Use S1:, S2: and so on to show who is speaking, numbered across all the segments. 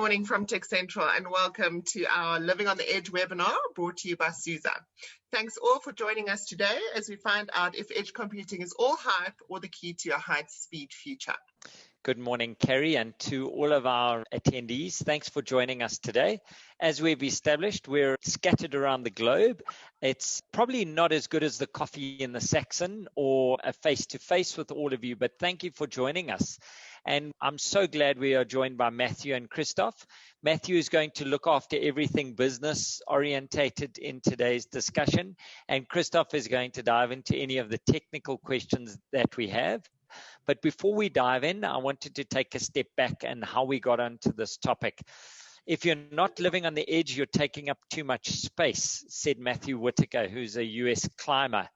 S1: morning from TechCentral and welcome to our Living on the Edge webinar brought to you by SUSE. Thanks all for joining us today as we find out if edge computing is all hype or the key to a high-speed future.
S2: Good morning, Kerry, and to all of our attendees. Thanks for joining us today. As we've established, we're scattered around the globe. It's probably not as good as the coffee in the Saxon or a face-to-face with all of you, but thank you for joining us. And I'm so glad we are joined by Matthew and Christoph. Matthew is going to look after everything business orientated in today's discussion, and Christoph is going to dive into any of the technical questions that we have. But before we dive in, I wanted to take a step back and how we got onto this topic. If you're not living on the edge, you're taking up too much space, said Matthew Whitaker, who's a US climber.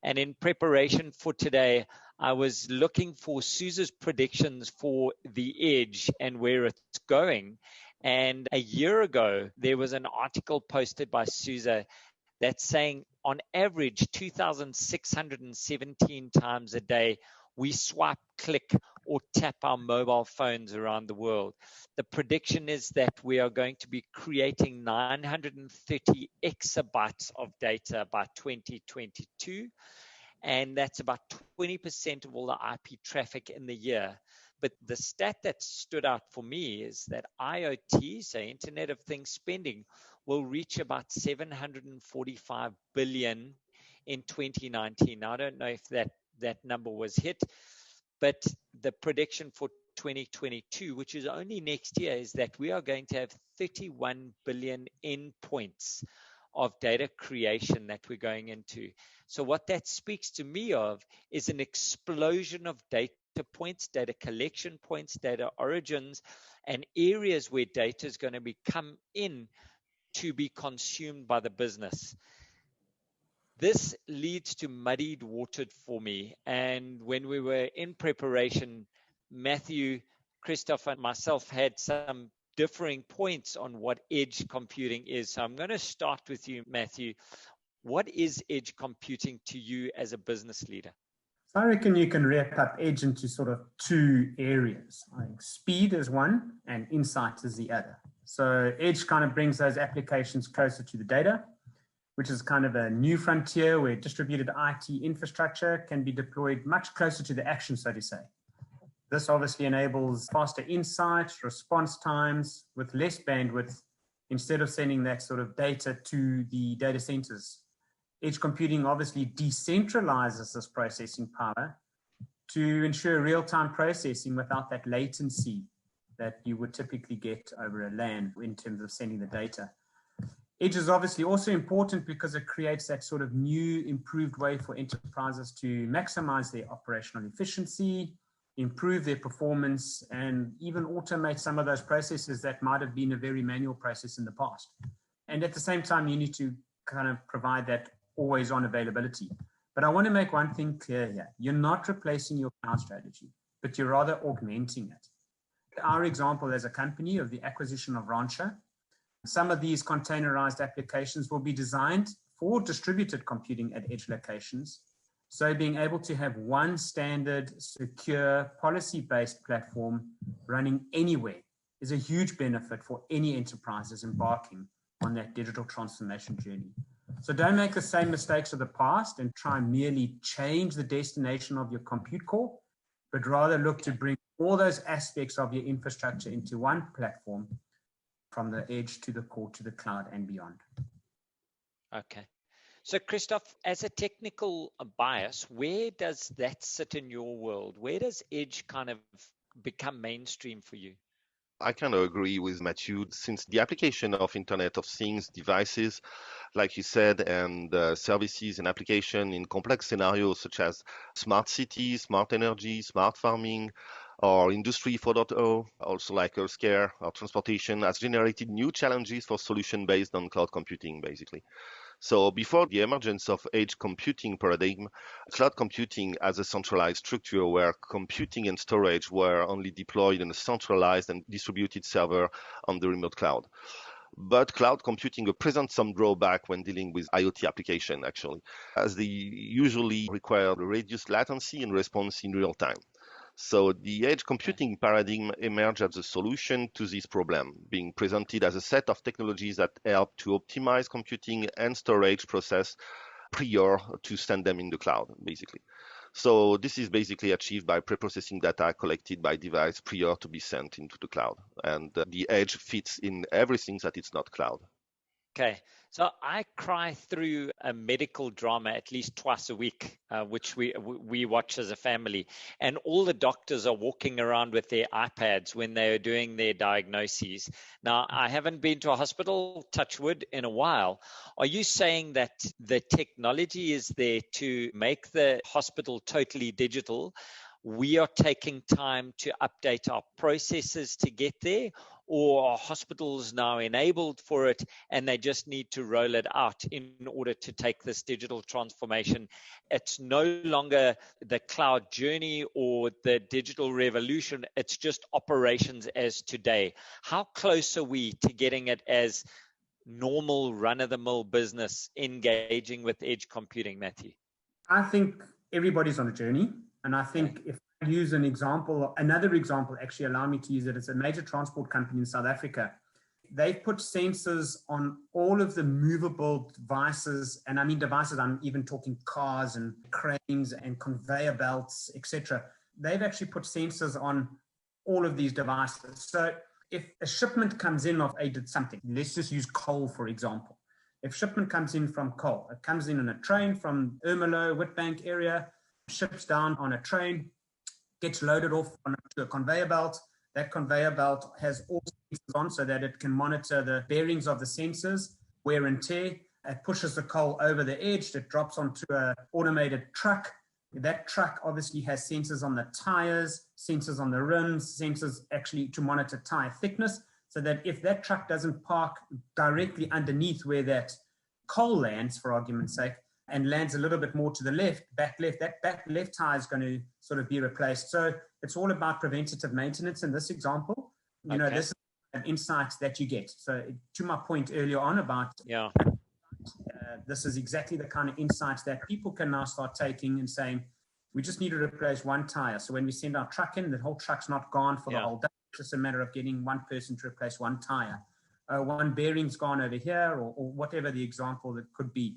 S2: And in preparation for today, I was looking for SUSE's predictions for the edge and where it's going. And a year ago, there was an article posted by SUSE that's saying on average 2,617 times a day, we swipe, click, or tap our mobile phones around the world. The prediction is that we are going to be creating 930 exabytes of data by 2022, and that's about 20% of all the IP traffic in the year. But the stat that stood out for me is that IoT, so Internet of Things spending, will reach about 745 billion in 2019. Now, I don't know if that number was hit, but the prediction for 2022, which is only next year, is that we are going to have 31 billion endpoints of data creation that we're going into. So what that speaks to me of is an explosion of data points, data collection points, data origins, and areas where data is going to come in to be consumed by the business. This leads to muddied water for me. And when we were in preparation, Matthew, Christoph, and myself had some differing points on what edge computing is. So I'm going to start with you, Matthew. What is edge computing to you as a business leader?
S3: I reckon you can wrap up edge into sort of two areas. I think speed is one and insight is the other. So edge kind of brings those applications closer to the data, which is kind of a new frontier where distributed IT infrastructure can be deployed much closer to the action, so to say. This obviously enables faster insight, response times with less bandwidth instead of sending that sort of data to the data centers. Edge computing obviously decentralizes this processing power to ensure real-time processing without that latency that you would typically get over a LAN in terms of sending the data. Edge is obviously also important because it creates that sort of new, improved way for enterprises to maximize their operational efficiency, improve their performance, and even automate some of those processes that might have been a very manual process in the past. And at the same time, you need to kind of provide that always-on availability. But I want to make one thing clear here. You're not replacing your cloud strategy, but you're rather augmenting it. Our example as a company of the acquisition of Rancher, some of these containerized applications will be designed for distributed computing at edge locations. So being able to have one standard, secure, policy-based platform running anywhere is a huge benefit for any enterprises embarking on that digital transformation journey. So don't make the same mistakes of the past and try and merely change the destination of your compute core, but rather look to bring all those aspects of your infrastructure into one platform, from the edge to the core to the cloud and beyond.
S2: Okay. So Christoph, as a technical bias, where does that sit in your world? Where does edge kind of become mainstream for you?
S4: I kind of agree with Matthew, since the application of Internet of Things devices, like you said, and services and application in complex scenarios such as smart cities, smart energy, smart farming, or Industry 4.0, also like healthcare or transportation, has generated new challenges for solutions based on cloud computing, basically. So before the emergence of edge computing paradigm, cloud computing as a centralized structure where computing and storage were only deployed in a centralized and distributed server on the remote cloud. But cloud computing presents some drawback when dealing with IoT application, actually, as they usually require reduced latency and response in real time. So the edge computing paradigm emerged as a solution to this problem, being presented as a set of technologies that help to optimize computing and storage process prior to send them in the cloud, basically. So this is basically achieved by preprocessing data collected by device prior to be sent into the cloud. And the edge fits in everything that it's not cloud.
S2: Okay, so I cry through a medical drama at least twice a week, which we watch as a family, and all the doctors are walking around with their iPads when they are doing their diagnoses. Now, I haven't been to a hospital, touch wood, in a while. Are you saying that the technology is there to make the hospital totally digital? We are taking time to update our processes to get there, or are hospitals now enabled for it and they just need to roll it out in order to take this digital transformation? It's no longer the cloud journey or the digital revolution, it's just operations as today. How close are we to getting it as normal run-of-the-mill business engaging with edge computing, Matthew?
S3: I think everybody's on a journey. And I think if I use an example, another example, actually allow me to use it. It's a major transport company in South Africa. They've put sensors on all of the movable devices. And I mean devices, I'm even talking cars and cranes and conveyor belts, etc. They've actually put sensors on all of these devices. So if a shipment comes in of aided something, let's just use coal, for example. If shipment comes in from coal, it comes in on a train from Ermelo, Witbank area, ships down on a train, gets loaded off onto a conveyor belt. That conveyor belt has all sensors on so that it can monitor the bearings of the sensors, wear and tear. It pushes the coal over the edge. It drops onto an automated truck. That truck obviously has sensors on the tires, sensors on the rims, sensors actually to monitor tire thickness, so that if that truck doesn't park directly underneath where that coal lands, for argument's sake, and lands a little bit more to the left, that back left tire is going to sort of be replaced. So it's all about preventative maintenance in this example. You know, this is an insight that you get. So to my point earlier on about this is exactly the kind of insights that people can now start taking and saying, we just need to replace one tire. So when we send our truck in, the whole truck's not gone for the whole day. It's just a matter of getting one person to replace one tire. One bearing's gone over here, or whatever the example that could be.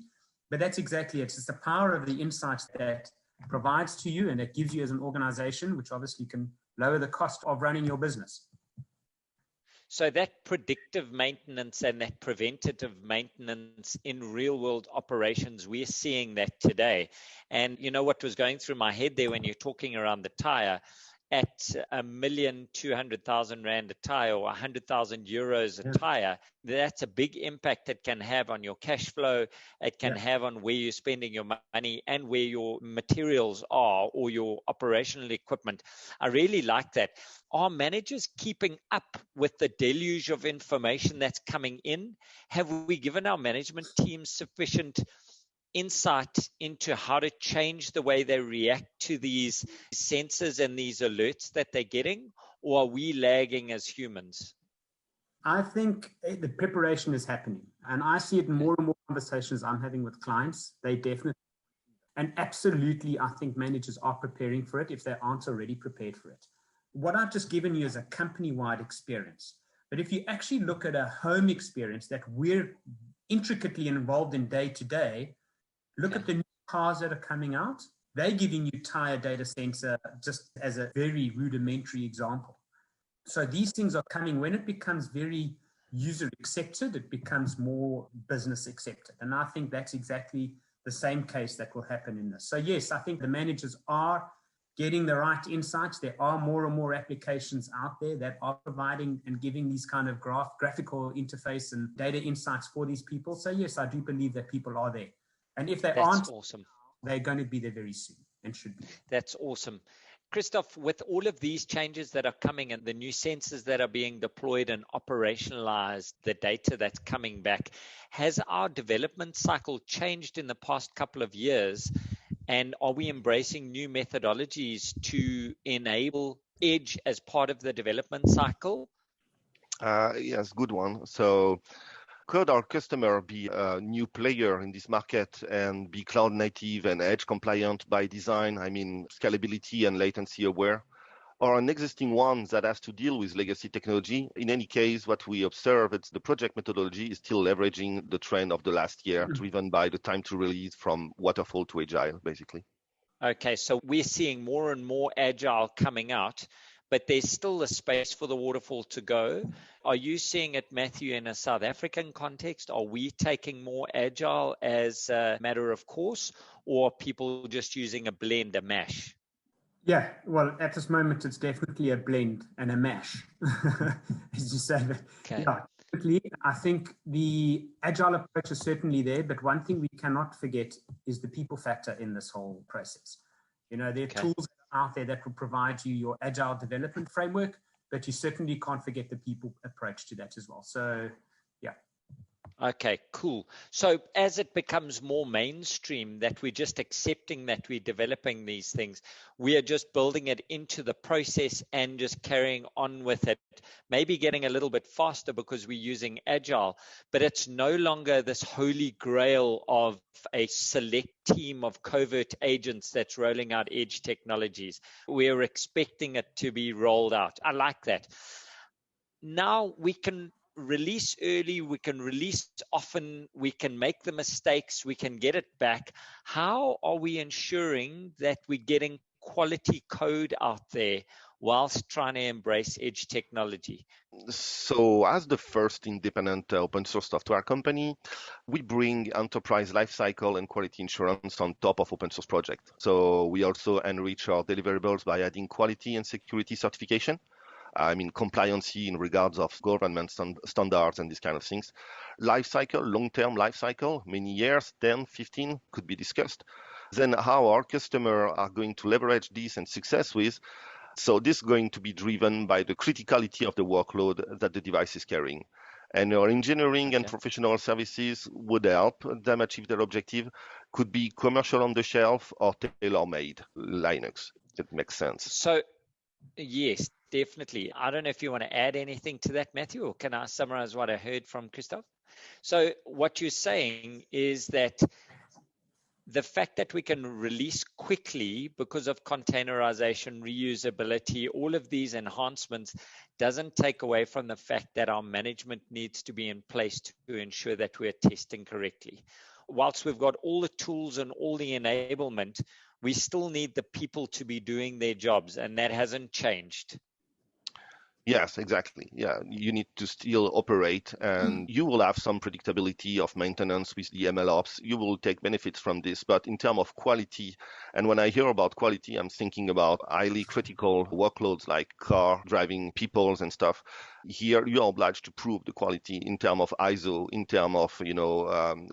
S3: But that's exactly it. It's the power of the insights that provides to you and that gives you as an organization, which obviously can lower the cost of running your business.
S2: So that predictive maintenance and that preventative maintenance in real world operations, we're seeing that today. And you know what was going through my head there when you're talking around the tire, at 1,200,000 Rand a tire or 100,000 euros a tire, that's a big impact it can have on your cash flow. It can have on where you're spending your money and where your materials are or your operational equipment. I really like that. Are managers keeping up with the deluge of information that's coming in? Have we given our management teams sufficient insight into how to change the way they react to these sensors and these alerts that they're getting, or are we lagging as humans?
S3: I think the preparation is happening, and I see it in more and more conversations I'm having with clients. They definitely, and absolutely, I think managers are preparing for it if they aren't already prepared for it. What I've just given you is a company-wide experience, but if you actually look at a home experience that we're intricately involved in day to day, look at the new cars that are coming out. They're giving you tire data sensor just as a very rudimentary example. So these things are coming. When it becomes very user accepted, it becomes more business accepted. And I think that's exactly the same case that will happen in this. So yes, I think the managers are getting the right insights. There are more and more applications out there that are providing and giving these kind of graphical interface and data insights for these people. So yes, I do believe that people are there. And if they aren't,
S2: awesome.
S3: They're going to be there very soon and should be.
S2: That's awesome. Christoph, with all of these changes that are coming and the new sensors that are being deployed and operationalized, the data that's coming back, has our development cycle changed in the past couple of years? And are we embracing new methodologies to enable edge as part of the development cycle?
S4: Yes, good one. So could our customer be a new player in this market and be cloud native and edge compliant by design? I mean, scalability and latency aware. or an existing one that has to deal with legacy technology. In any case, what we observe is the project methodology is still leveraging the trend of the last year, driven by the time to release from waterfall to agile, basically.
S2: Okay, so we're seeing more and more agile coming out, but there's still a space for the waterfall to go. Are you seeing it, Matthew, in a South African context? Are we taking more agile as a matter of course, or are people just using a blend, a mash?
S3: Yeah, well, at this moment, it's definitely a blend and a mash, as you say.
S2: Okay.
S3: Yeah, definitely. I think the agile approach is certainly there, but one thing we cannot forget is the people factor in this whole process. You know, there are tools out there that will provide you your agile development framework, but you certainly can't forget the people approach to that as well. So, yeah.
S2: Okay, cool. So as it becomes more mainstream that we're just accepting that we're developing these things, we are just building it into the process and just carrying on with it, maybe getting a little bit faster because we're using agile, but it's no longer this holy grail of a select team of covert agents that's rolling out edge technologies. We're expecting it to be rolled out. I like that. Now we can release early, we can release often, we can make the mistakes, we can get it back. How are we ensuring that we're getting quality code out there whilst trying to embrace edge technology?
S4: So as the first independent open source software company, we bring enterprise lifecycle and quality insurance on top of open source project. So we also enrich our deliverables by adding quality and security certification. I mean, compliancy in regards of government standards and these kind of things. Life cycle, long-term life cycle, many years, 10, 15 could be discussed. Then how our customers are going to leverage this and success with. So this is going to be driven by the criticality of the workload that the device is carrying. And our engineering and professional services would help them achieve their objective. Could be commercial on the shelf or tailor-made Linux. It makes sense.
S2: So, yes, definitely. I don't know if you want to add anything to that, Matthew, or can I summarize what I heard from Christophe? So what you're saying is that the fact that we can release quickly because of containerization, reusability, all of these enhancements doesn't take away from the fact that our management needs to be in place to ensure that we're testing correctly. Whilst we've got all the tools and all the enablement, we still need the people to be doing their jobs, and that hasn't changed.
S4: Yes, exactly. Yeah, you need to still operate, and you will have some predictability of maintenance with the MLOps. You will take benefits from this, but in terms of quality, and when I hear about quality, I'm thinking about highly critical workloads like car driving peoples and stuff. Here, you are obliged to prove the quality in terms of ISO, in terms of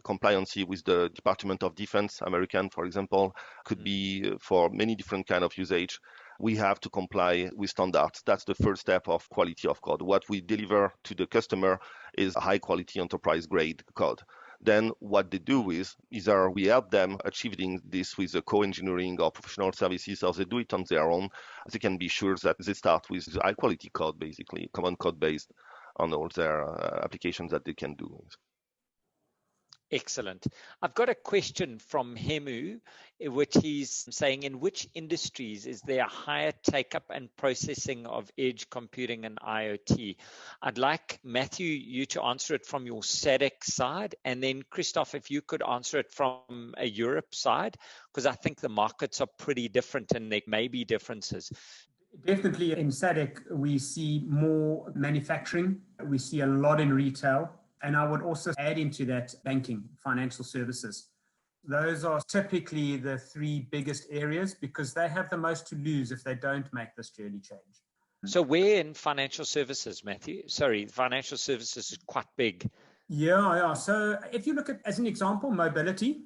S4: compliancy with the Department of Defense, American, for example, could be for many different kind of usage. We have to comply with standards. That's the first step of quality of code. What we deliver to the customer is high quality enterprise grade code. Then what they do is either we help them achieving this with a co-engineering or professional services, or they do it on their own. They can be sure that they start with high quality code, basically, common code based on all their applications that they can do.
S2: Excellent. I've got a question from Hemu, which he's saying, in which industries is there a higher take-up and processing of edge computing and IoT? I'd like, Matthew, you to answer it from your SADC side, and then Christophe, if you could answer it from a Europe side, because I think the markets are pretty different and there may be differences.
S3: Definitely in SADC, we see more manufacturing. We see a lot in retail. And I would also add into that banking, financial services. Those are typically the three biggest areas because they have the most to lose if they don't make this journey change.
S2: So where in financial services, Matthew? Sorry, financial services is quite big.
S3: Yeah. So if you look at, as an example, mobility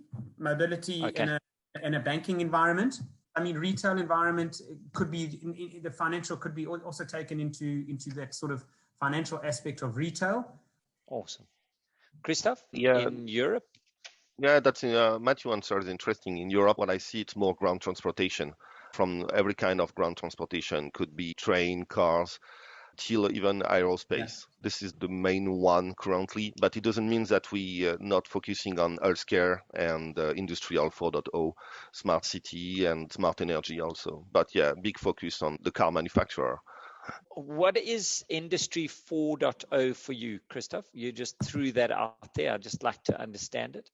S2: okay.
S3: in a banking environment. I mean, retail environment could be, the financial could be also taken into that sort of financial aspect of retail.
S2: Awesome. Christophe, in Europe?
S4: Yeah, that's Matthew answer is interesting. In Europe, what I see, it's more ground transportation. From every kind of ground transportation, could be train, cars. till even aerospace. Yeah. This is the main one currently, but it doesn't mean that we not focusing on healthcare and industrial 4.0, smart city and smart energy also. But yeah, big focus on the car manufacturer.
S2: What is Industry 4.0 for you, Christophe? You just threw that out there. I'd just like to understand it.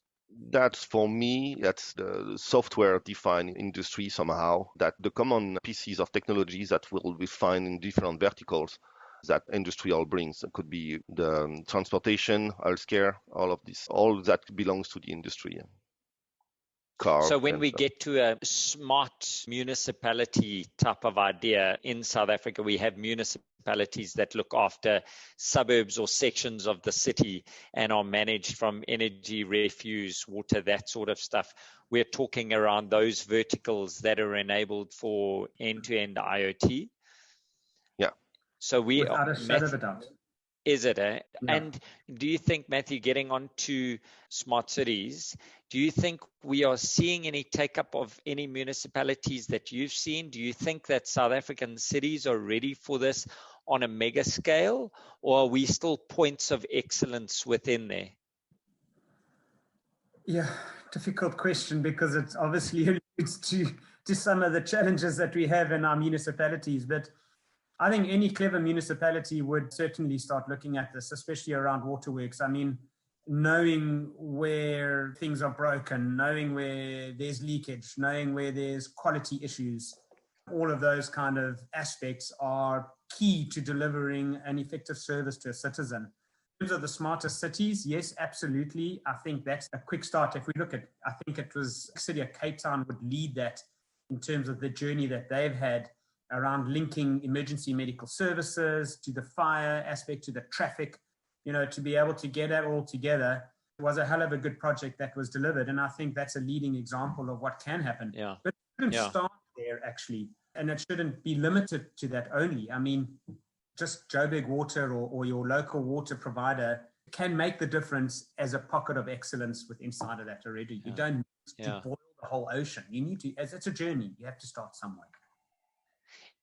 S4: That's for me, that's the software-defined industry somehow, that the common pieces of technologies that will be found in different verticals that industrial brings. It could be the transportation, healthcare, all of this, all that belongs to the industry.
S2: So when we get to a smart municipality type of idea in South Africa, we have municipalities that look after suburbs or sections of the city and are managed from energy, refuse, water, that sort of stuff. We're talking around those verticals that are enabled for end-to-end IoT.
S4: Yeah.
S3: So we without a shadow of a doubt.
S2: Is it? Yeah. And do you think, Matthew, getting on to smart cities, do you think we are seeing any take-up of any municipalities that you've seen? Do you think that South African cities are ready for this on a mega scale, or are we still points of excellence within there?
S3: Yeah, difficult question, because it obviously alludes to some of the challenges that we have in our municipalities. But I think any clever municipality would certainly start looking at this, especially around waterworks. I mean, knowing where things are broken, knowing where there's leakage, knowing where there's quality issues, all of those kind of aspects are key to delivering an effective service to a citizen. In terms of the smarter cities, yes, absolutely. I think that's a quick start. If we look at, I think it was the city of Cape Town would lead that in terms of the journey that they've had around linking emergency medical services to the fire aspect, to the traffic, to be able to get that all together. It was a hell of a good project that was delivered. And I think that's a leading example of what can happen.
S2: Yeah.
S3: But it shouldn't start there, actually. And it shouldn't be limited to that only. I mean, just Joburg Water or your local water provider can make the difference as a pocket of excellence with inside of that already. You don't need to boil the whole ocean. You need to, as it's a journey, you have to start somewhere.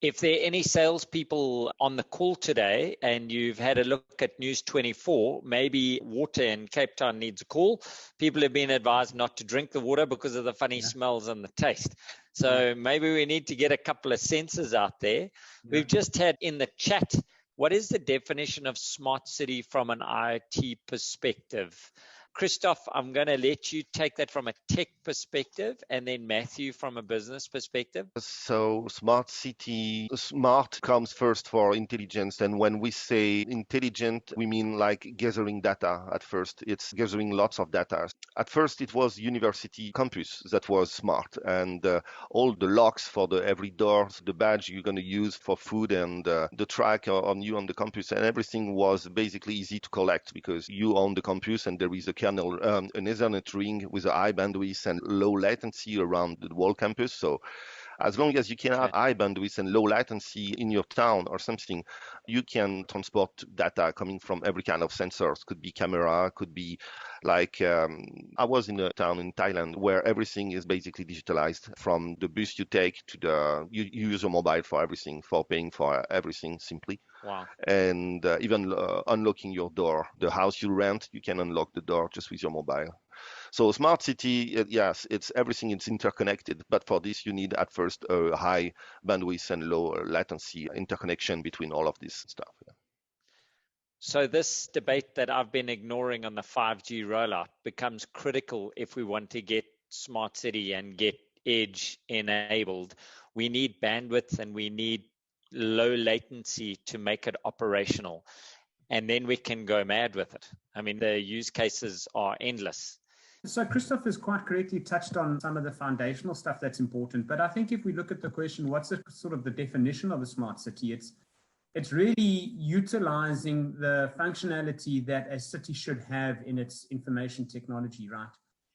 S2: If there are any salespeople on the call today and you've had a look at News 24, maybe water in Cape Town needs a call. People have been advised not to drink the water because of the funny smells and the taste. So maybe we need to get a couple of sensors out there. Yeah. We've just had in the chat, what is the definition of smart city from an IoT perspective? Christophe, I'm going to let you take that from a tech perspective, and then Matthew from a business perspective.
S4: So smart city, smart comes first for intelligence. And when we say intelligent, we mean like gathering data at first. It's gathering lots of data. At first, it was university campus that was smart, and all the locks for every door, the badge you're going to use for food, and the track on you on the campus, and everything was basically easy to collect because you own the campus and there is a an Ethernet ring with a high bandwidth and low latency around the whole campus. So as long as you can have high bandwidth and low latency in your town or something, you can transport data coming from every kind of sensors. Could be camera, could be like, I was in a town in Thailand where everything is basically digitalized. From the bus you take to you use your mobile for everything, for paying for everything simply.
S2: Wow.
S4: And even unlocking your door. The house you rent, you can unlock the door just with your mobile. So smart city, yes, it's everything. It's interconnected, but for this you need at first a high bandwidth and low latency interconnection between all of this stuff. Yeah.
S2: So this debate that I've been ignoring on the 5G rollout becomes critical if we want to get smart city and get edge enabled. We need bandwidth and we need low latency to make it operational, and then we can go mad with it. I mean, the use cases are endless.
S3: So Christophe has quite correctly touched on some of the foundational stuff that's important. But I think if we look at the question, what's the sort of the definition of a smart city? It's really utilizing the functionality that a city should have in its information technology, right?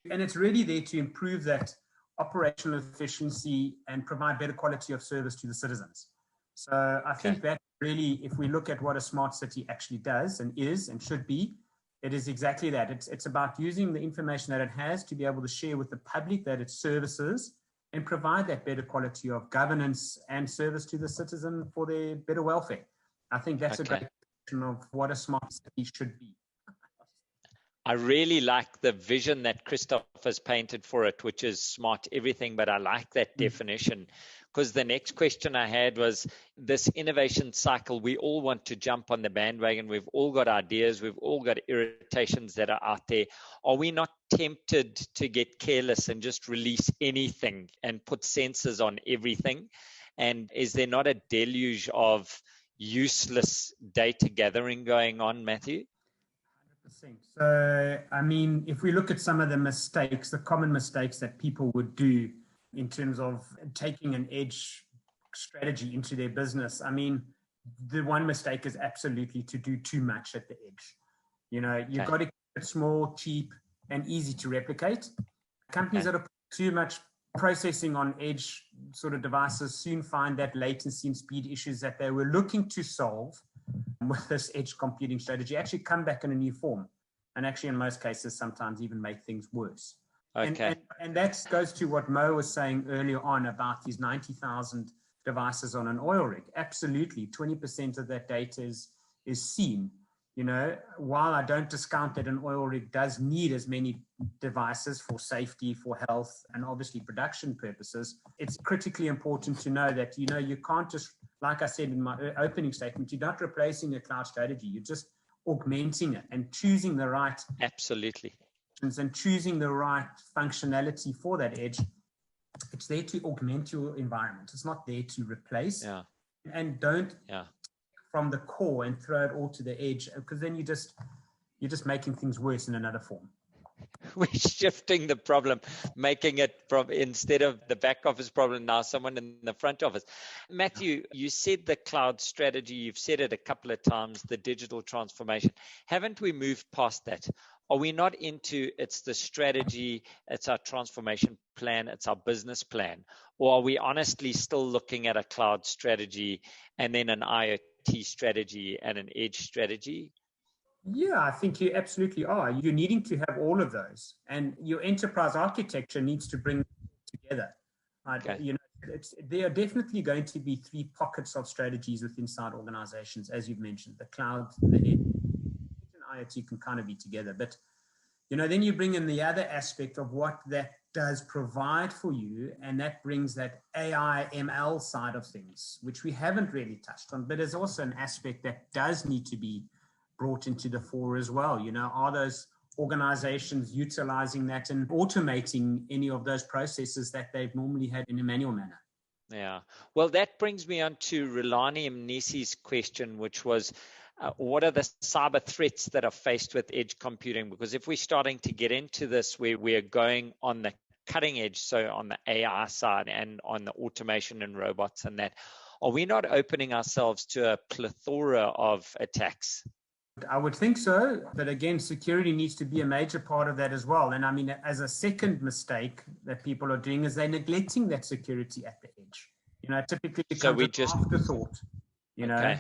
S3: And it's really there to improve that operational efficiency and provide better quality of service to the citizens. So I think that really, if we look at what a smart city actually does and is and should be, it is exactly that. It's about using the information that it has to be able to share with the public that it services and provide that better quality of governance and service to the citizen for their better welfare. I think that's a great question of what a smart city should be.
S2: I really like the vision that Christoph has painted for it, which is smart everything, but I like that definition, because the next question I had was this innovation cycle. We all want to jump on the bandwagon. We've all got ideas. We've all got irritations that are out there. Are we not tempted to get careless and just release anything and put sensors on everything? And is there not a deluge of useless data gathering going on, Matthew?
S3: So, I mean, if we look at some of the mistakes, the common mistakes that people would do in terms of taking an edge strategy into their business, I mean, the one mistake is absolutely to do too much at the edge. You know, you've got to keep it small, cheap, and easy to replicate. Companies that are too much processing on edge sort of devices soon find that latency and speed issues that they were looking to solve with this edge computing strategy actually come back in a new form, and actually in most cases sometimes even make things worse. And that goes to what Mo was saying earlier on about these 90,000 devices on an oil rig. Absolutely, 20% of that data is seen. You know, while I don't discount that an oil rig does need as many devices for safety, for health, and obviously production purposes, it's critically important to know that, you know, you can't just, like I said in my opening statement, you're not replacing a cloud strategy. You're just augmenting it and choosing the right and choosing the right functionality for that edge. It's there to augment your environment. It's not there to replace. And don't from the core and throw it all to the edge, because then you're just making things worse in another form.
S2: We're shifting the problem, making it from, instead of the back office problem, now someone in the front office. Matthew, you said the cloud strategy, you've said it a couple of times, the digital transformation. Haven't we moved past that? Are we not into it's the strategy, it's our transformation plan, it's our business plan? Or are we honestly still looking at a cloud strategy and then an IoT strategy and an edge strategy?
S3: Yeah, I think you absolutely are. You're needing to have all of those, and your enterprise architecture needs to bring them together. You know, there are definitely going to be three pockets of strategies within inside organizations, as you've mentioned. The cloud, the edge, and IoT can kind of be together. But, you know, then you bring in the other aspect of what that does provide for you, and that brings that AI, ML side of things, which we haven't really touched on, but there's also an aspect that does need to be brought into the fore as well. You know, are those organizations utilizing that and automating any of those processes that they've normally had in a manual manner?
S2: Yeah. Well, that brings me on to Rilani Mnisi's question, which was, what are the cyber threats that are faced with edge computing? Because if we're starting to get into this, where we're going on the cutting edge, so on the AI side and on the automation and robots and that, are we not opening ourselves to a plethora of attacks?
S3: I would think so, but again, security needs to be a major part of that as well. And I mean, as a second mistake that people are doing is they're neglecting that security at the edge. You know, typically it becomes an afterthought, you know,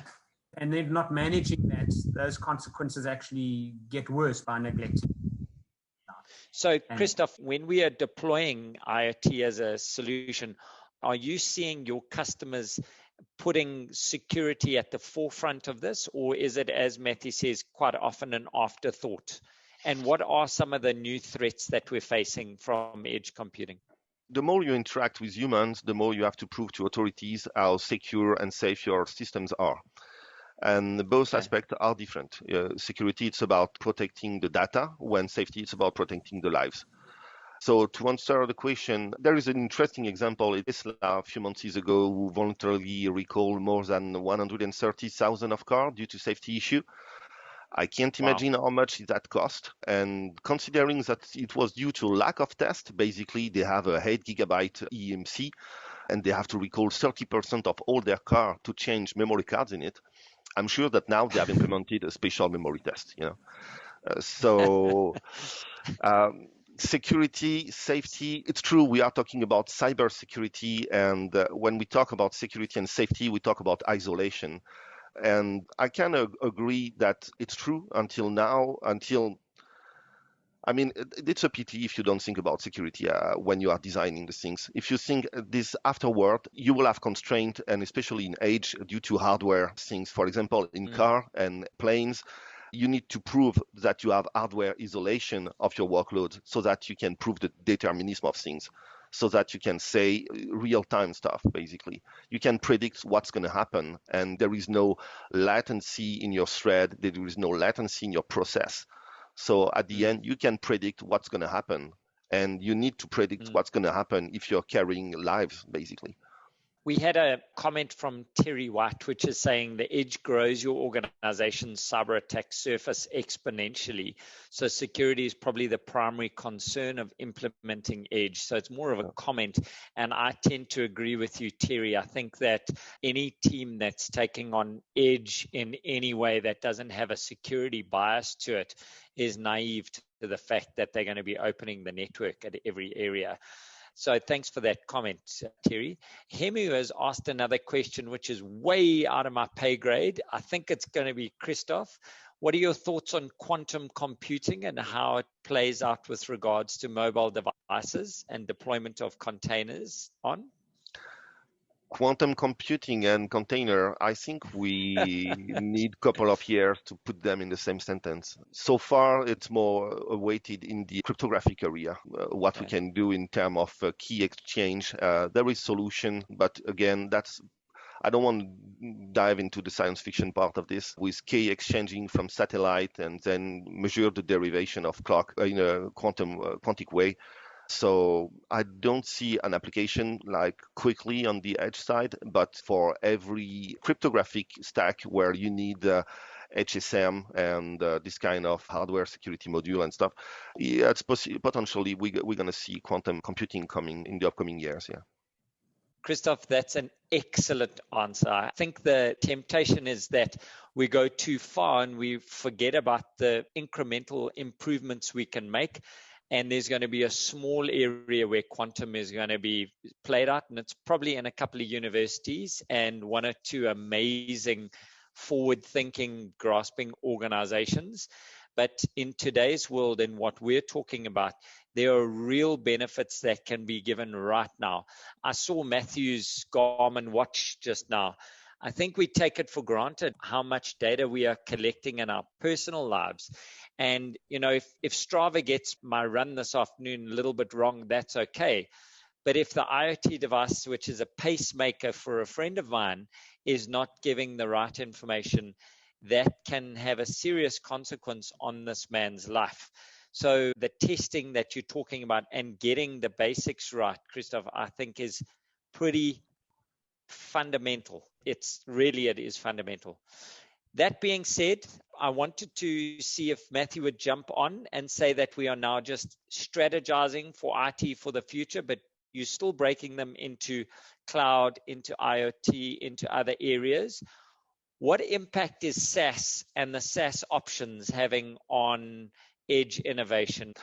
S3: and they're not managing that. Those consequences actually get worse by neglecting.
S2: So, Christoph, when we are deploying IoT as a solution, are you seeing your customers putting security at the forefront of this, or is it, as Matthew says, quite often an afterthought? And what are some of the new threats that we're facing from edge computing?
S4: The more you interact with humans, the more you have to prove to authorities how secure and safe your systems are. And both aspects are different. Security, it's about protecting the data, when safety, it's about protecting the lives. So to answer the question, there is an interesting example in Tesla a few months ago who voluntarily recalled more than 130,000 of cars due to safety issue. I can't imagine how much that cost. And considering that it was due to lack of test, basically they have a 8 gigabyte EMC and they have to recall 30% of all their car to change memory cards in it. I'm sure that now they have implemented a special memory test, you know. Security, safety, it's true, we are talking about cyber security. And when we talk about security and safety, we talk about isolation. And I can agree that it's true until now, until I mean, it's a pity if you don't think about security when you are designing the things. If you think this afterward, you will have constraint, and especially in edge due to hardware things. For example, in car and planes, you need to prove that you have hardware isolation of your workload so that you can prove the determinism of things, so that you can say real-time stuff, basically. You can predict what's going to happen, and there is no latency in your thread, there is no latency in your process. So at the end, you can predict what's going to happen, and you need to predict what's going to happen if you're carrying lives, basically.
S2: We had a comment from Terry White, which is saying the edge grows your organization's cyber attack surface exponentially. So security is probably the primary concern of implementing edge. So it's more of a comment. And I tend to agree with you, Terry. I think that any team that's taking on edge in any way that doesn't have a security bias to it is naive to the fact that they're going to be opening the network at every area. So thanks for that comment, Terry. Hemu has asked another question, which is way out of my pay grade. I think it's going to be Christoph. What are your thoughts on quantum computing and how it plays out with regards to mobile devices and deployment of containers on?
S4: Quantum computing and container, I think we need a couple of years to put them in the same sentence. So far, it's more weighted in the cryptographic area, what we can do in terms of key exchange. There is solution, but again, I don't want to dive into the science fiction part of this with key exchanging from satellite and then measure the derivation of clock in a quantic way. So I don't see an application like quickly on the edge side, but for every cryptographic stack where you need HSM and this kind of hardware security module and stuff, yeah, it's potentially we're going to see quantum computing coming in the upcoming years. Yeah.
S2: Christoph, that's an excellent answer. I think the temptation is that we go too far and we forget about the incremental improvements we can make. And there's going to be a small area where quantum is going to be played out, and it's probably in a couple of universities and one or two amazing forward-thinking, grasping organizations. But in today's world and what we're talking about, there are real benefits that can be given right now. I saw Matthew's Garmin watch just now. I think we take it for granted how much data we are collecting in our personal lives. And, you know, if Strava gets my run this afternoon a little bit wrong, that's okay. But if the IoT device, which is a pacemaker for a friend of mine, is not giving the right information, that can have a serious consequence on this man's life. So the testing that you're talking about and getting the basics right, Christoph, I think is pretty fundamental. It is fundamental. That being said, I wanted to see if Matthew would jump on and say that we are now just strategizing for IT for the future, but you're still breaking them into cloud, into IoT, into other areas. What impact is SaaS and the SaaS options having on edge innovation?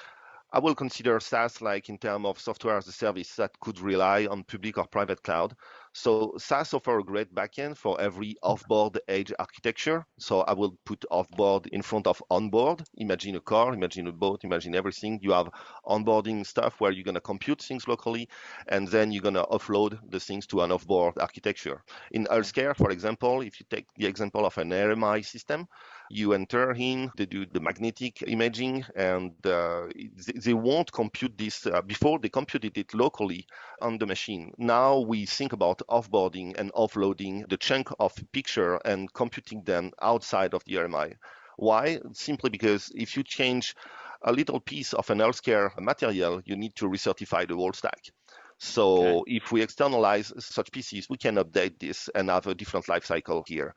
S4: I will consider SaaS like in terms of software as a service that could rely on public or private cloud. So SaaS offer a great backend for every offboard edge architecture. So I will put offboard in front of onboard. Imagine a car, imagine a boat, imagine everything. You have onboarding stuff where you're going to compute things locally, and then you're going to offload the things to an offboard architecture. In healthcare, for example, if you take the example of an RMI system, you enter in, they do the magnetic imaging, and they won't compute this before they computed it locally on the machine. Now we think about offboarding and offloading the chunk of picture and computing them outside of the RMI. Why? Simply because if you change a little piece of an healthcare material, you need to recertify the whole stack. So if we externalize such pieces, we can update this and have a different life cycle here.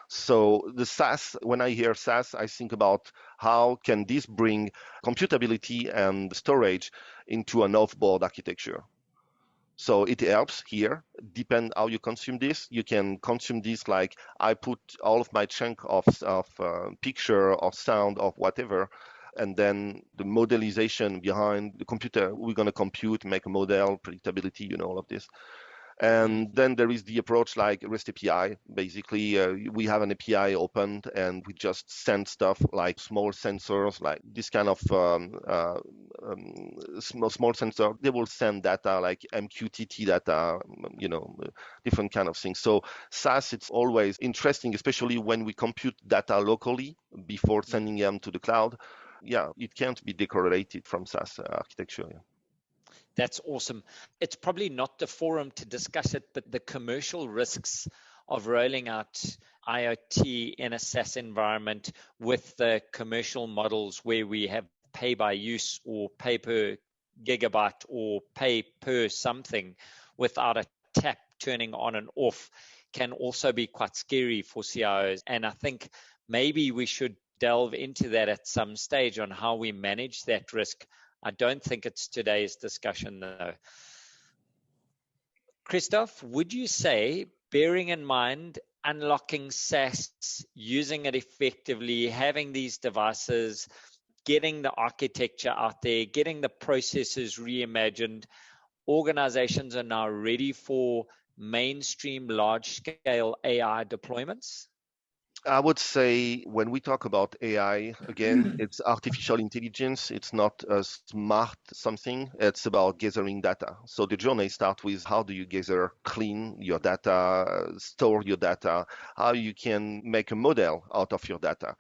S4: So the SaaS, when I hear SaaS, I think about how can this bring computability and storage into an offboard architecture. So it helps here, depend how you consume this. You can consume this like I put all of my chunk of picture or sound or whatever, and then the modelization behind the computer, we're going to compute, make a model, predictability, all of this. And then there is the approach like REST API. Basically, we have an API opened and we just send stuff like small sensors, like this kind of small sensor. They will send data like MQTT data, different kind of things. So SaaS, it's always interesting, especially when we compute data locally before sending them to the cloud. Yeah, it can't be decorrelated from SaaS architecture. Yeah.
S2: That's awesome. It's probably not the forum to discuss it, but the commercial risks of rolling out IoT in a SaaS environment with the commercial models where we have pay by use or pay per gigabyte or pay per something without a tap turning on and off can also be quite scary for CIOs. And I think maybe we should delve into that at some stage on how we manage that risk. I don't think it's today's discussion, though. Christoph, would you say, bearing in mind unlocking SaaS, using it effectively, having these devices, getting the architecture out there, getting the processes reimagined, organizations are now ready for mainstream large-scale AI deployments?
S4: I would say when we talk about AI, again, it's artificial intelligence. It's not a smart something. It's about gathering data. So the journey starts with how do you gather, clean your data, store your data, how you can make a model out of your data.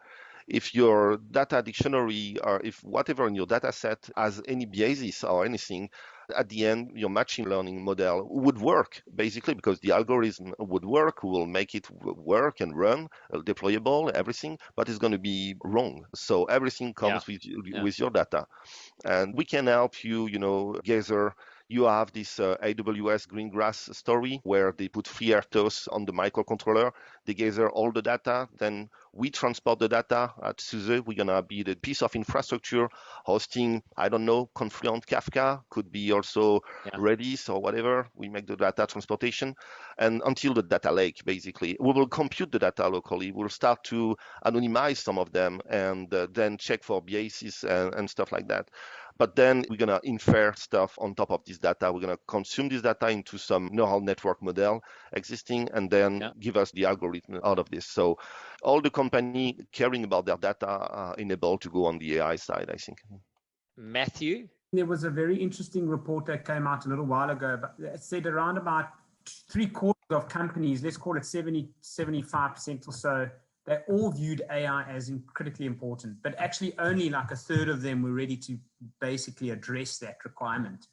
S4: If your data dictionary or if whatever in your data set has any biases or anything, at the end, your machine learning model would work, basically, because the algorithm would work, will make it work and run, deployable, everything, but it's going to be wrong. So everything comes with your data. And we can help you, gather. You have this AWS Greengrass story where they put FreeRTOS on the microcontroller. They gather all the data. Then we transport the data at SUSE. We're going to be the piece of infrastructure hosting, I don't know, Confluent, Kafka, could be also Redis or whatever. We make the data transportation. And until the data lake, basically, we will compute the data locally. We'll start to anonymize some of them and then check for biases and stuff like that. But then we're going to infer stuff on top of this data. We're going to consume this data into some neural network model existing and then give us the algorithm out of this. So all the company caring about their data are enabled to go on the AI side, I think.
S2: Matthew?
S3: There was a very interesting report that came out a little while ago, but it said around about 3/4 of companies, let's call it 75% or so, they all viewed AI as critically important, but actually only like 1/3 of them were ready to basically address that requirement.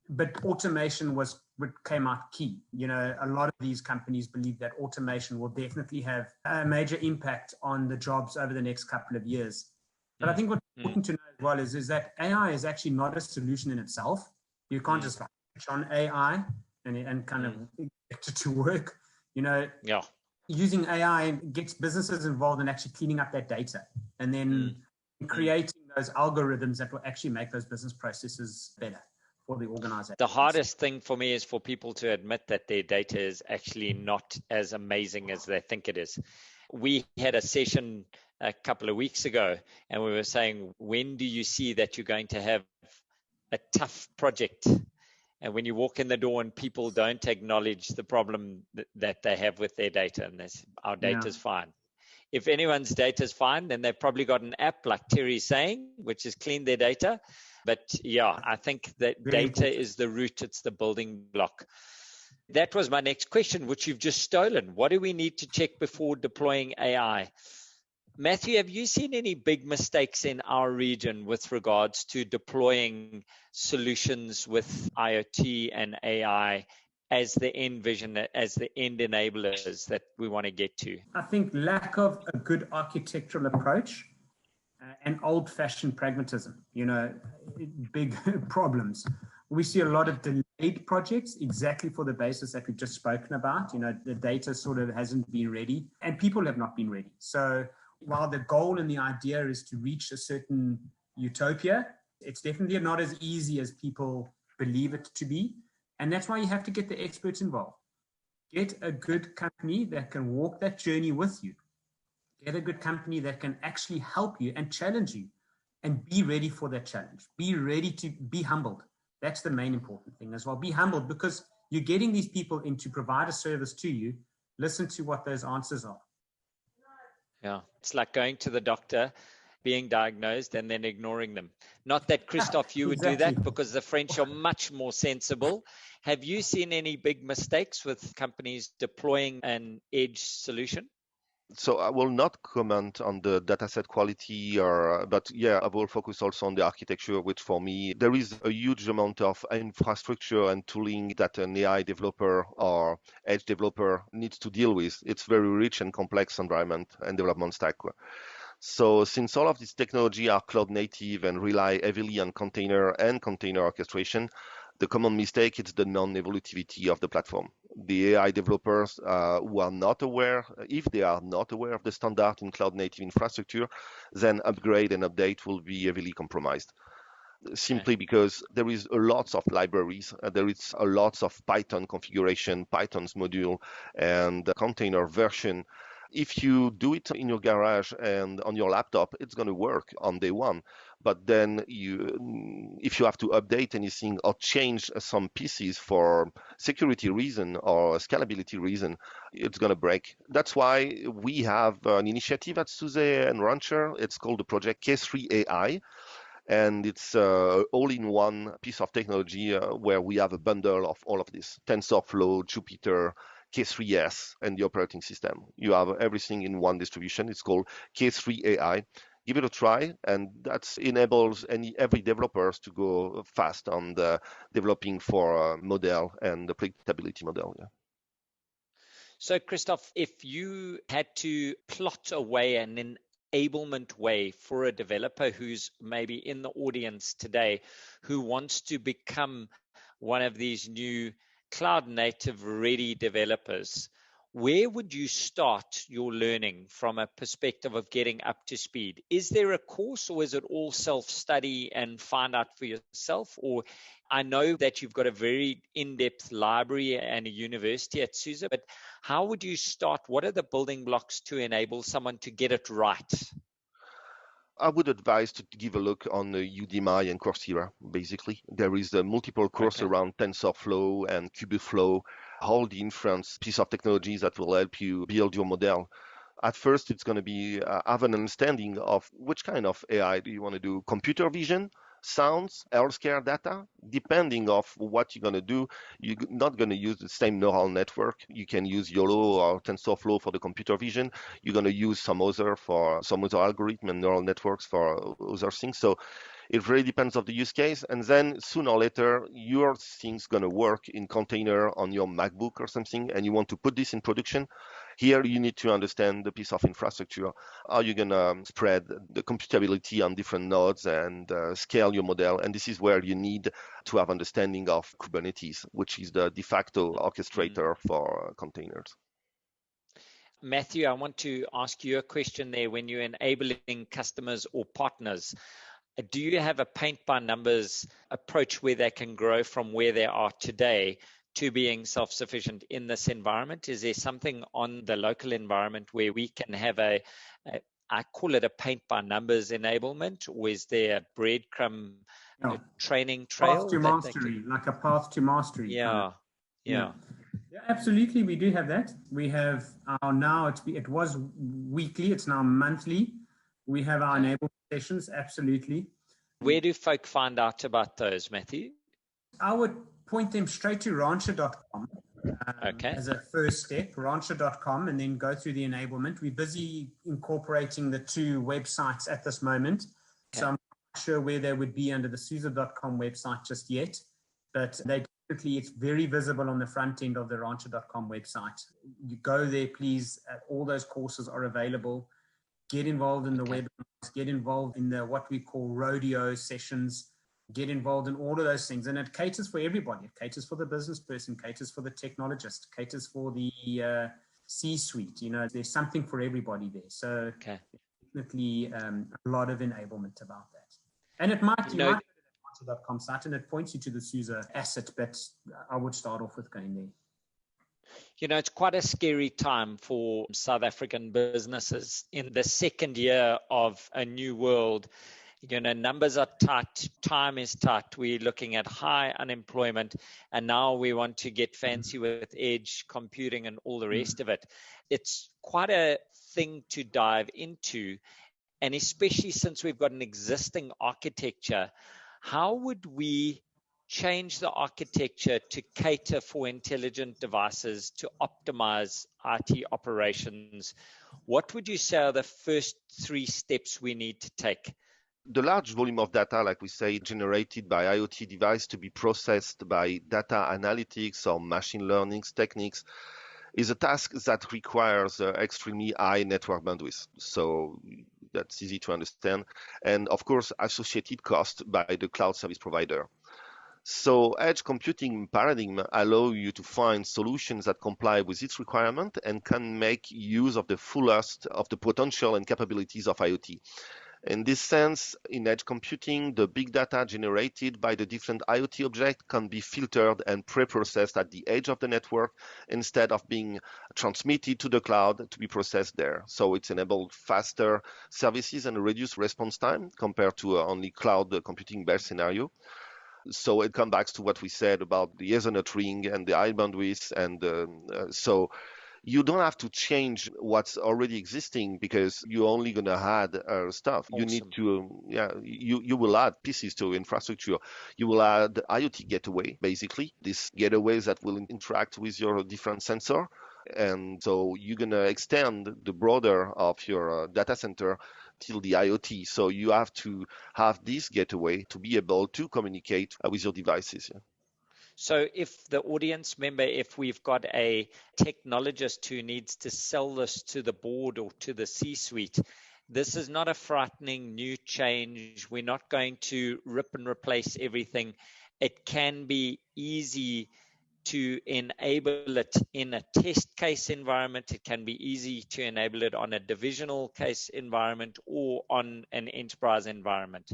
S3: But automation was what came out key. A lot of these companies believe that automation will definitely have a major impact on the jobs over the next couple of years. But I think what's important to know as well is that AI is actually not a solution in itself. You can't just switch on AI and kind of get it to work. Using AI gets businesses involved in actually cleaning up that data and then creating those algorithms that will actually make those business processes better for the organization.
S2: The hardest thing for me is for people to admit that their data is actually not as amazing as they think it is. We had a session a couple of weeks ago and we were saying, when do you see that you're going to have a tough project? And when you walk in the door and people don't acknowledge the problem that they have with their data, and our data is fine. If anyone's data is fine, then they've probably got an app like Terry's saying, which is clean their data. But I think that data is the root, it's the building block. That was my next question, which you've just stolen. What do we need to check before deploying AI? Matthew, have you seen any big mistakes in our region with regards to deploying solutions with IoT and AI as the end vision, as the end enablers that we want to get to?
S3: I think lack of a good architectural approach and old-fashioned pragmatism, big problems. We see a lot of delayed projects exactly for the basis that we've just spoken about. The data sort of hasn't been ready and people have not been ready. So while the goal and the idea is to reach a certain utopia, it's definitely not as easy as people believe it to be. And that's why you have to get the experts involved. Get a good company that can walk that journey with you. Get a good company that can actually help you and challenge you and be ready for that challenge. Be ready to be humbled. That's the main important thing as well. Be humbled because you're getting these people in to provide a service to you. Listen to what those answers are.
S2: Yeah, it's like going to the doctor, being diagnosed, and then ignoring them. Not that, Christoph, you would do
S3: Exactly.
S2: that, because the French are much more sensible. Have you seen any big mistakes with companies deploying an edge solution?
S4: So I will not comment on the dataset quality, but yeah, I will focus also on the architecture, which for me, there is a huge amount of infrastructure and tooling that an AI developer or edge developer needs to deal with. It's very rich and complex environment and development stack. So since all of this technology are cloud native and rely heavily on container and container orchestration, the common mistake is the non-evolutivity of the platform. The AI developers who are not aware, if they are not aware of the standard in cloud native infrastructure, then upgrade and update will be heavily compromised. Simply because there is a lots of libraries, there is a lots of Python configuration, Python's module, and the container version. If you do it in your garage and on your laptop, it's going to work on day one. But then if you have to update anything or change some pieces for security reason or scalability reason, it's going to break. That's why we have an initiative at SUSE and Rancher. It's called the project K3 AI. And it's all-in-one piece of technology where we have a bundle of all of this: TensorFlow, Jupyter, K3S, and the operating system. You have everything in one distribution. It's called K3 AI. Give it a try, and that enables every developers to go fast on the developing for a model and the predictability model. Yeah.
S2: So, Christoph, if you had to plot away an enablement way for a developer who's maybe in the audience today, who wants to become one of these new cloud native ready developers, where would you start your learning from a perspective of getting up to speed? Is there a course, or is it all self-study and find out for yourself? Or I know that you've got a very in-depth library and a university at SUSE, but how would you start? What are the building blocks to enable someone to get it right?
S4: I would advise to give a look on Udemy and Coursera, basically. There is a multiple course around TensorFlow and Kubeflow, all the inference piece of technologies that will help you build your model. At first, it's going to be have an understanding of which kind of AI do you want to do. Computer vision, sounds, healthcare data. Depending of what you're going to do, you're not going to use the same neural network. You can use YOLO or TensorFlow for the computer vision. You're going to use some other algorithm and neural networks for other things. So it really depends on the use case. And then sooner or later, your thing's going to work in container on your MacBook or something, and you want to put this in production. Here, you need to understand the piece of infrastructure. How you're going to spread the computability on different nodes and scale your model. And this is where you need to have understanding of Kubernetes, which is the de facto orchestrator for containers.
S2: Matthew, I want to ask you a question there. When you're enabling customers or partners, do you have a paint by numbers approach where they can grow from where they are today to being self-sufficient in this environment? Is there something on the local environment where we can have I call it a paint by numbers enablement, or is there a breadcrumb training trail?
S3: Path to mastery, like a path to mastery.
S2: Yeah.
S3: Yeah, absolutely. We do have that. We have now, it was weekly, it's now monthly. We have our enablement sessions, absolutely.
S2: Where do folk find out about those, Matthew?
S3: I would point them straight to rancher.com as a first step, rancher.com, and then go through the enablement. We're busy incorporating the two websites at this moment. So I'm not sure where they would be under the SUSE.com website just yet, but it's very visible on the front end of the rancher.com website. You go there, please. All those courses are available. Get involved in the webinars, get involved in the what we call rodeo sessions, get involved in all of those things. And it caters for everybody. It caters for the business person, caters for the technologist, caters for the C-suite. You know, there's something for everybody there. So definitely a lot of enablement about that. And it might, you might go to the rancher.com site and it points you to the SUSE asset, but I would start off with going there.
S2: You know, it's quite a scary time for South African businesses in the second year of a new world. Numbers are tight, time is tight. We're looking at high unemployment, and now we want to get fancy with edge computing and all the rest of it. It's quite a thing to dive into, and especially since we've got an existing architecture, how would we change the architecture to cater for intelligent devices to optimize IT operations? What would you say are the first 3 steps we need to take?
S4: The large volume of data, like we say, generated by IoT device to be processed by data analytics or machine learning techniques is a task that requires extremely high network bandwidth. So that's easy to understand. And of course, associated cost by the cloud service provider. So edge computing paradigm allow you to find solutions that comply with its requirement and can make use of the fullest of the potential and capabilities of IoT. In this sense, in edge computing, the big data generated by the different IoT objects can be filtered and pre-processed at the edge of the network instead of being transmitted to the cloud to be processed there. So it's enabled faster services and reduced response time compared to only cloud computing-based scenario. So it comes back to what we said about the Ethernet ring and the high bandwidth, and so you don't have to change what's already existing because you're only going to add stuff.
S2: Awesome.
S4: You need to, you will add pieces to infrastructure. You will add IoT gateway, basically, these gateways that will interact with your different sensor. And so you're going to extend the border of your data center till the IoT. So you have to have this gateway to be able to communicate with your devices. Yeah.
S2: So if the audience member, if we've got a technologist who needs to sell this to the board or to the C-suite, this is not a frightening new change. We're not going to rip and replace everything. It can be easy to enable it in a test case environment. It can be easy to enable it on a divisional case environment or on an enterprise environment.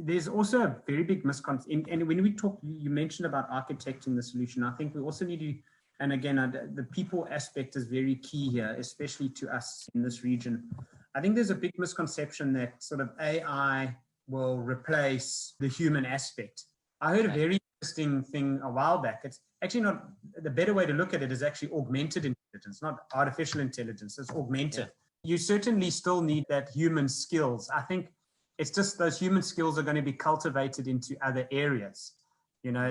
S3: There's also a very big misconception, and when we talk, you mentioned about architecting the solution. I think we also need to, and again, the people aspect is very key here, especially to us in this region. I think there's a big misconception that sort of AI will replace the human aspect. I heard a very interesting thing a while back. It's actually not, the better way to look at it is actually augmented intelligence, not artificial intelligence. It's augmented. You certainly still need that human skills. I think it's just those human skills are going to be cultivated into other areas,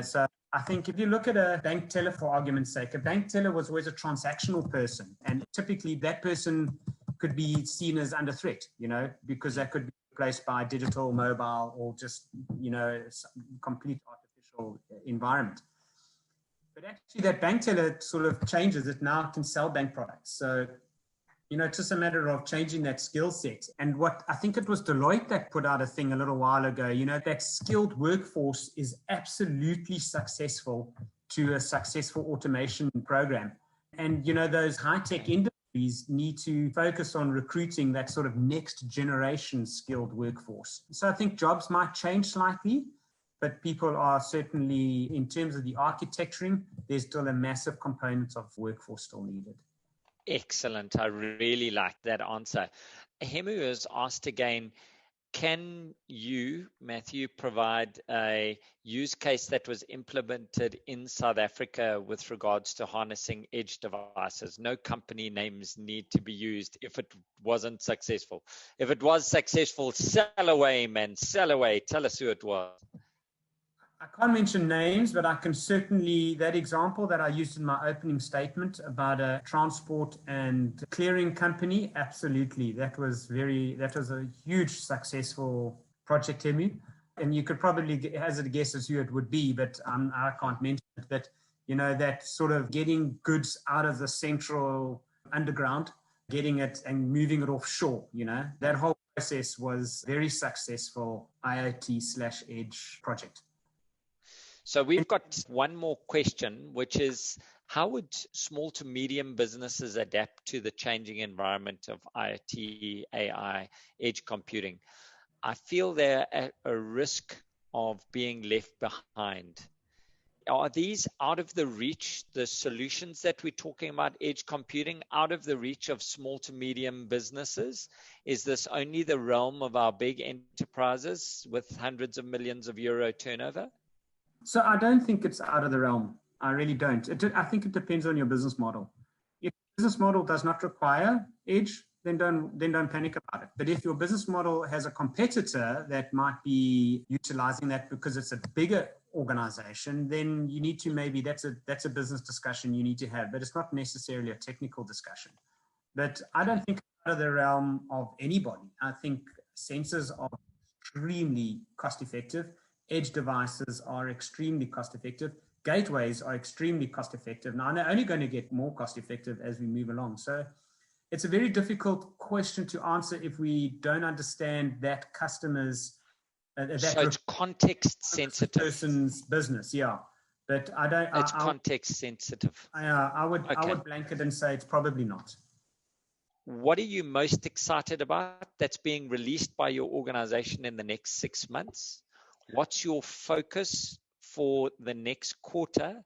S3: So I think if you look at a bank teller, for argument's sake, a bank teller was always a transactional person. And typically that person could be seen as under threat, because that could be replaced by digital, mobile, or just, complete artificial environment. But actually that bank teller sort of changes. It now can sell bank products. So it's just a matter of changing that skill set. And what I think it was Deloitte that put out a thing a little while ago, that skilled workforce is absolutely successful to a successful automation program. And, those high-tech industries need to focus on recruiting that sort of next generation skilled workforce. So I think jobs might change slightly, but people are certainly, in terms of the architecturing, there's still a massive component of workforce still needed.
S2: Excellent. I really like that answer. Hemu has asked again, can you, Matthew, provide a use case that was implemented in South Africa with regards to harnessing edge devices? No company names need to be used if it wasn't successful. If it was successful, sell away, man, sell away. Tell us who it was.
S3: I can't mention names, but I can certainly, that example that I used in my opening statement about a transport and clearing company, absolutely. That was a huge successful project, Hemu. And you could probably hazard a guess as who it would be, but I can't mention it. But, that sort of getting goods out of the central underground, getting it and moving it offshore, that whole process was very successful IoT/edge project.
S2: So we've got one more question, which is, how would small to medium businesses adapt to the changing environment of IoT, AI, edge computing? I feel they're at a risk of being left behind. are these out of the reach, the solutions that we're talking about, edge computing, out of the reach of small to medium businesses? Is this only the realm of our big enterprises with hundreds of millions of euro turnover?
S3: So I don't think it's out of the realm. I really don't. I think it depends on your business model. If your business model does not require edge, then don't panic about it. But if your business model has a competitor that might be utilizing that because it's a bigger organization, then you need to maybe that's a business discussion you need to have. But it's not necessarily a technical discussion. But I don't think it's out of the realm of anybody. I think sensors are extremely cost effective. Edge devices are extremely cost effective. Gateways are extremely cost effective. Now, they're only going to get more cost effective as we move along. So it's a very difficult question to answer if we don't understand that customers.
S2: So it's context sensitive.
S3: Person's business, yeah. But I don't.
S2: It's context sensitive.
S3: I would blanket and say it's probably not.
S2: What are you most excited about that's being released by your organization in the next 6 months? What's your focus for the next quarter?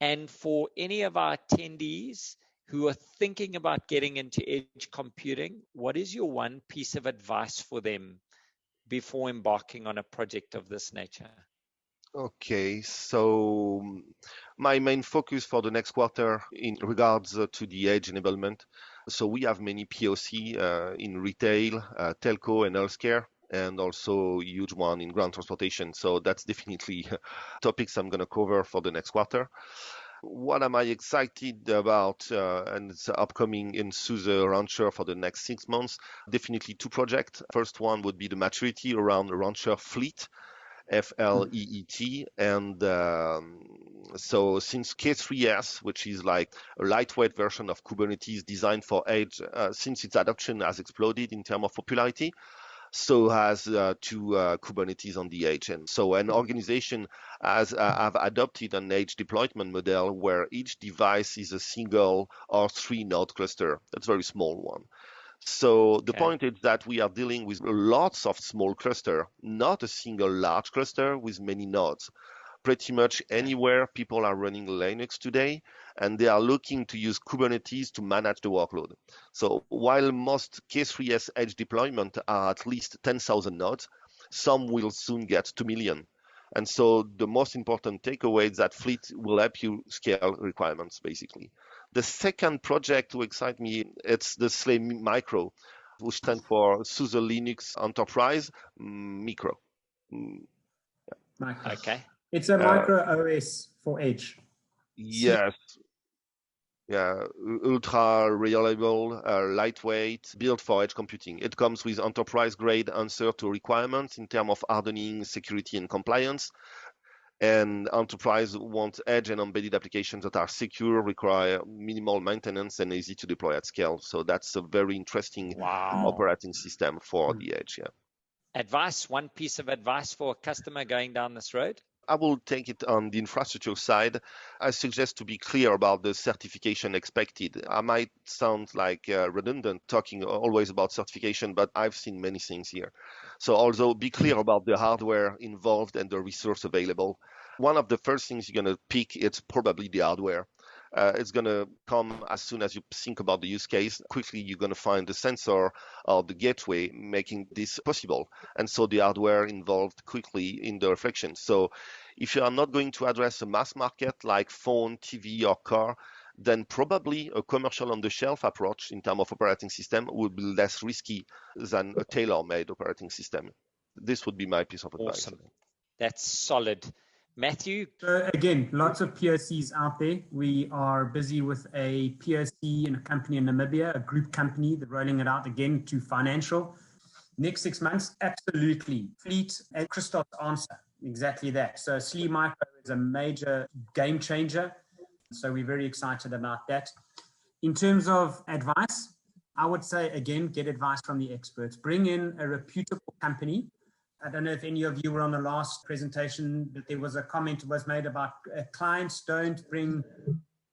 S2: And for any of our attendees who are thinking about getting into edge computing, what is your one piece of advice for them before embarking on a project of this nature?
S4: Okay, so my main focus for the next quarter in regards to the edge enablement. So we have many POC in retail, telco, and healthcare, and also a huge one in ground transportation. So that's definitely topics I'm going to cover for the next quarter. What am I excited about? And it's upcoming in SUSE Rancher for the next 6 months. Definitely 2 projects. First one would be the maturity around the Rancher fleet, FLEET. And so since K3S, which is like a lightweight version of Kubernetes designed for edge, since its adoption has exploded in terms of popularity, so has to Kubernetes on the edge. And so an organization have adopted an edge deployment model where each device is a single or 3 node cluster. That's a very small one. So the point is that we are dealing with lots of small cluster, not a single large cluster with many nodes. Pretty much anywhere people are running Linux today, and they are looking to use Kubernetes to manage the workload. So while most K3S edge deployment are at least 10,000 nodes, some will soon get 2 million. And so the most important takeaway is that Fleet will help you scale requirements, basically. The second project to excite me, it's the SLE Micro, which stands for SUSE Linux Enterprise Micro.
S2: Okay.
S3: It's a micro OS for edge.
S4: Yes. Yeah, ultra reliable, lightweight, built for edge computing. It comes with enterprise-grade answer to requirements in terms of hardening, security, and compliance. And enterprise want edge and embedded applications that are secure, require minimal maintenance, and easy to deploy at scale. So that's a very interesting operating system for the edge. Yeah.
S2: Advice, one piece of advice for a customer going down this road?
S4: I will take it on the infrastructure side. I suggest to be clear about the certification expected. I might sound like redundant talking always about certification, but I've seen many things here. So also be clear about the hardware involved and the resource available. One of the first things you're going to pick is probably the hardware. It's going to come as soon as you think about the use case. Quickly, you're going to find the sensor or the gateway making this possible. And so the hardware involved quickly in the reflection. So if you are not going to address a mass market like phone, TV, or car, then probably a commercial on-the-shelf approach in terms of operating system would be less risky than a tailor-made operating system. This would be my piece of advice.
S2: Awesome. That's solid. Matthew?
S3: So again, lots of POCs out there. We are busy with a POC in a company in Namibia, a group company, that's rolling it out again to financial. Next 6 months, absolutely. Fleet and Christoph's answer, exactly that. So SLE Micro is a major game changer. So we're very excited about that. In terms of advice, I would say, again, get advice from the experts. Bring in a reputable company. I don't know if any of you were on the last presentation, but there was a comment was made about clients don't bring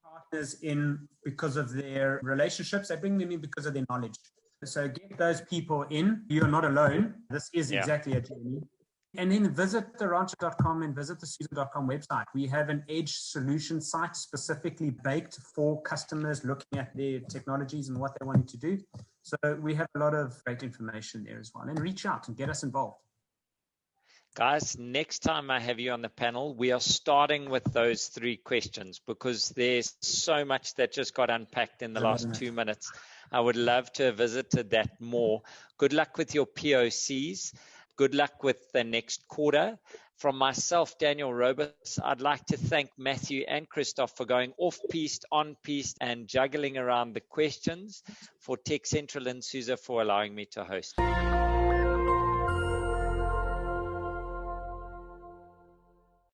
S3: partners in because of their relationships. They bring them in because of their knowledge. So get those people in. You're not alone. This is exactly a journey. And then visit the rancher.com and visit the SUSE.com website. We have an edge solution site specifically baked for customers looking at their technologies and what they're wanting to do. So we have a lot of great information there as well. And reach out and get us involved.
S2: Guys, next time I have you on the panel, we are starting with those 3 questions because there's so much that just got unpacked in the last 2 minutes. I would love to have visited that more. Good luck with your POCs. Good luck with the next quarter. From myself, Daniel Roberts, I'd like to thank Matthew and Christoph for going off-piste, on-piste, and juggling around the questions, for TechCentral and SUSE for allowing me to host.